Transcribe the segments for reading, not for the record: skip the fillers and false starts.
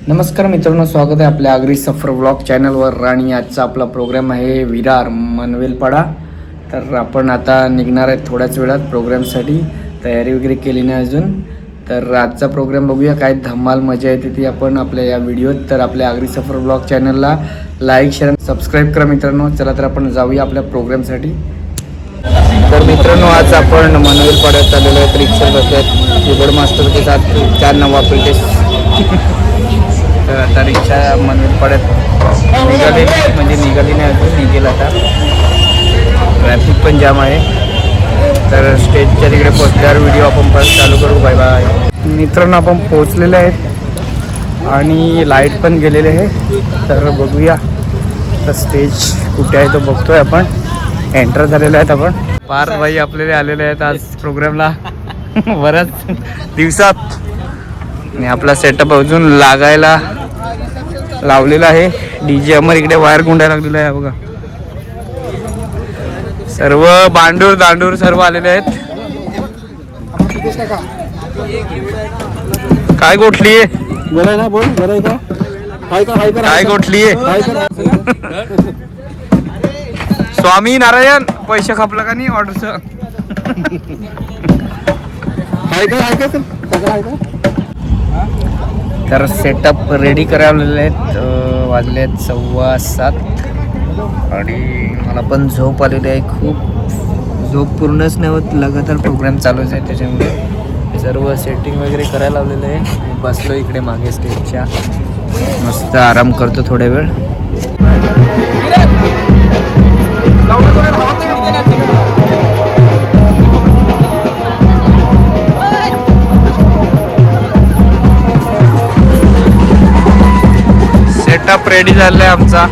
नमस्कार मित्रांनो, स्वागत आहे आपल्या आगरी सफर ब्लॉग चॅनलवर. आणि आजचा आपला प्रोग्राम आहे विरार मनवेलपाडा. तर आपण आता निघणार आहे थोड्याच वेळात प्रोग्रामसाठी. तयारी वगैरे केली नाही अजून. तर आजचा प्रोग्राम बघूया, काय धमाल मजा येते ती आपण आपल्या या व्हिडिओत. तर आपल्या आगरी सफर ब्लॉग चॅनलला लाईक शेअर सबस्क्राईब करा मित्रांनो. चला तर आपण जाऊया आपल्या प्रोग्रामसाठी. तर मित्रांनो, आज आपण मनवेलपाड्यात आलेलो आहेत. रिक्षा बसल्यात कीबोर्ड मास्टर के साथ 4 नवा पेटेस. तर आता रिक्षा मनवेलपाड्यात निघाली नाही अजून, निघेल आता. ट्रॅफिक पण जाम आहे. तर स्टेजच्या तिकडे पोहोचल्यावर व्हिडिओ आपण परत चालू करू. Bye bye. मित्रांनो, आपण पोहोचलेले आहेत आणि लाईट पण गेलेले आहे. तर बघूया तर स्टेज कुठे आहे तो बघतोय आपण. एंटर झालेले आहेत आपण. पार्थ भाई आपल्याला आलेले आहेत आज प्रोग्रामला बऱ्याच दिवसात. आणि आपला सेटअप अजून लागायला लावलेला आहे. डीजे अमर इकडे वायर गुंडायला लागलेला आहे बघा. सर्व बांडूर दांडूर सर्व आलेले आहेत. काय गोठली आहे काय गोठली आहे स्वामी नारायण. पैसे खपला का नाही ऑर्डरचं. तर सेटअप रेडी करावलेले आहेत. वाजले आहेत 7:15 आणि मला पण झोप आलेली आहे खूप. झोप पूर्णच नाही होत, लगातार प्रोग्राम चालूच आहे. त्याच्यामुळे सर्व सेटिंग वगैरे करायला लावलेलं आहे. बसलो इकडे मागे स्टेजच्या, मस्त आराम करतो थोड्या वेळ. सेटअप रेडी झालाय आमचा.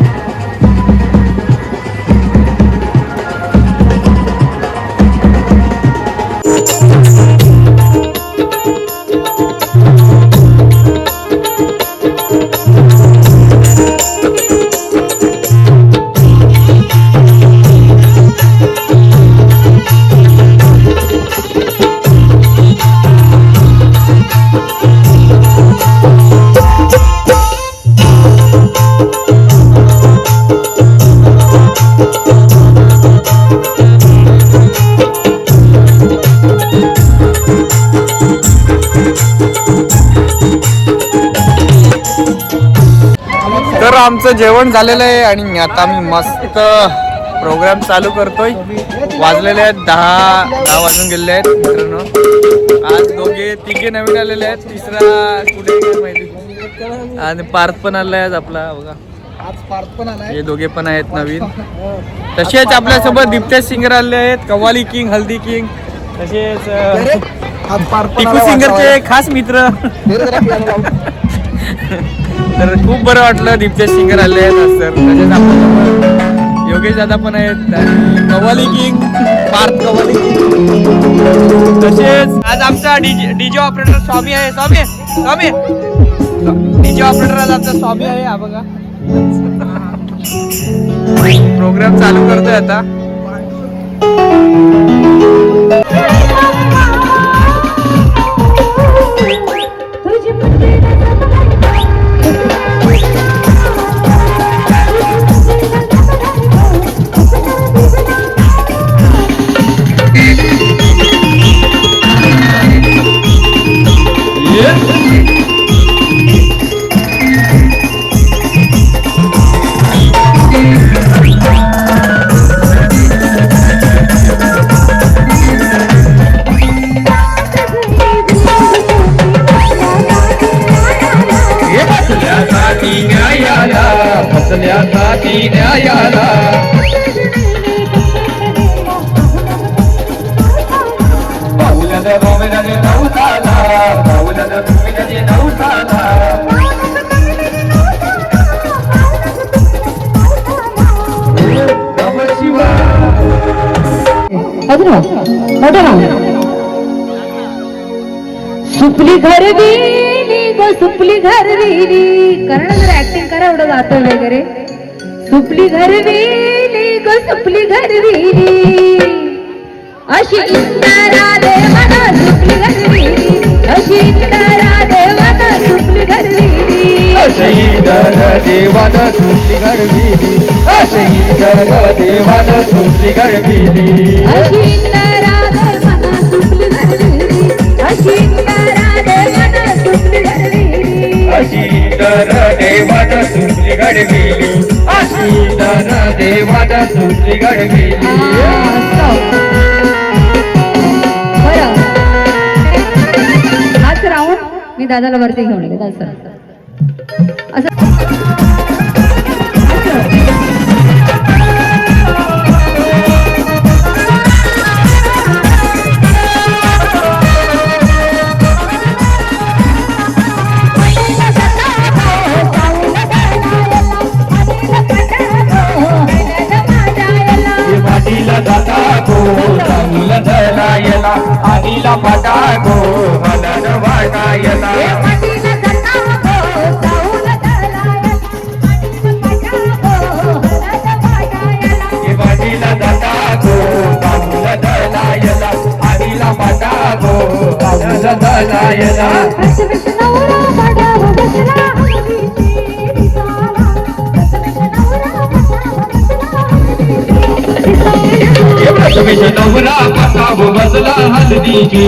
तर आमचं जेवण झालेलं आहे आणि आता आम्ही मस्त प्रोग्राम चालू करतोय. वाजलेले आहेत 10 वाजून गेलेले आहेत मित्रांनो. आज तिघे नवीन आलेले आहेत. तिसरा कुठे काय माहिती. आणि पार्थ पण आलाय आज आपला बघा. हे दोघे पण आहेत नवीन. तसेच आपल्यासोबत दिप्तेश सिंगर आले आहेत. कव्वाली किंग, हल्दी किंग, तसेच टिकू सिंगरचे खास मित्र. तर खूप बरं वाटलं दिप्तेश सिंगर आले आहेत सर. तसेच आपल्यासोबत योगेश दादा पण आहेत आणि कव्वाली किंग पार्थ कव्वाली किंग. तसेच आज आमचा डीजे ऑपरेटर स्वामी आहे. स्वामी डीजे ऑपरेटर आज आमचा स्वामी आहे. हा बघा प्रोग्राम चालू करतोय आता. सुपली घर विली गो सुपली घर विली. करा ना जरा ऍक्टिंग करा, एवढं गातो वगैरे. सुपली घर विली गो सुपली घर विली. अशी इंदिरा देवाना सुपली घर विली. अशी इंदिरा देवाना सुपली घर विली. देवान सुटली घडविली अशी इंदर देवान सुटली घडविली अशी इंदरा देवान सुटली घडविली अशी इंदरा देवान सुटली घडविली अशी इंदर देवान सुटली घडविली अशी इंदर देवान सुटली घडविली बरं हाच राहून मी दादाला वरती घेऊन गेले दादा असं वाटीला जाता गो चांगल धरायला आईला पाटा गो हलन वाटायला वाटीला जाता गो चांगल धरायला आईला पाटा गो हलन धरायला नवरा पाताबो बसला हलदीची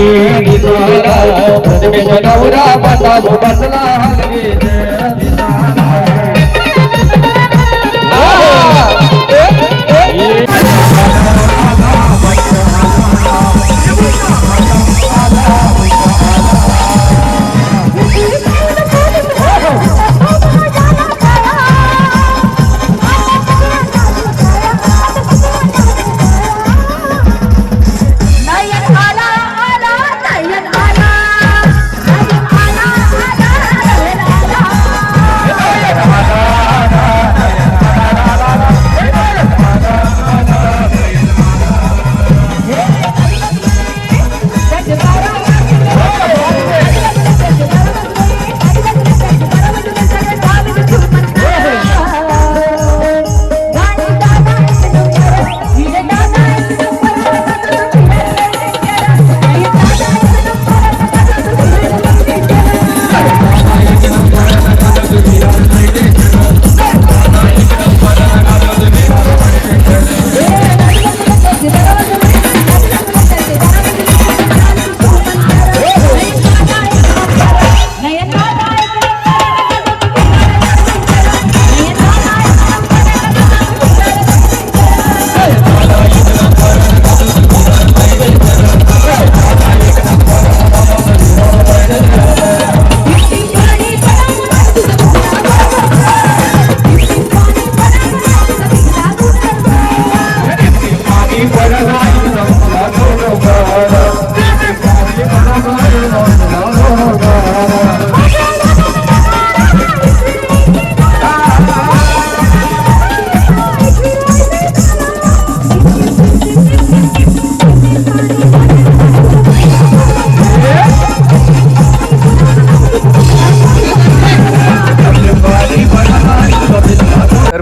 नवरा पाताबो बसला हलदीची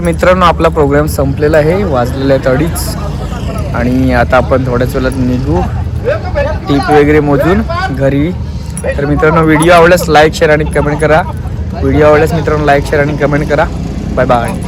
मित्रांनो आपला प्रोग्राम संपलेला आहे वाजलेले आहेत 2:30 आणि आता आपण थोड्याच वेळात निघू टीप वगैरे मोजून घरी. तर मित्रांनो व्हिडिओ आवडल्यास लाईक शेअर आणि कमेंट करा. व्हिडिओ आवडल्यास मित्रांनो लाईक शेअर आणि कमेंट करा. Bye bye.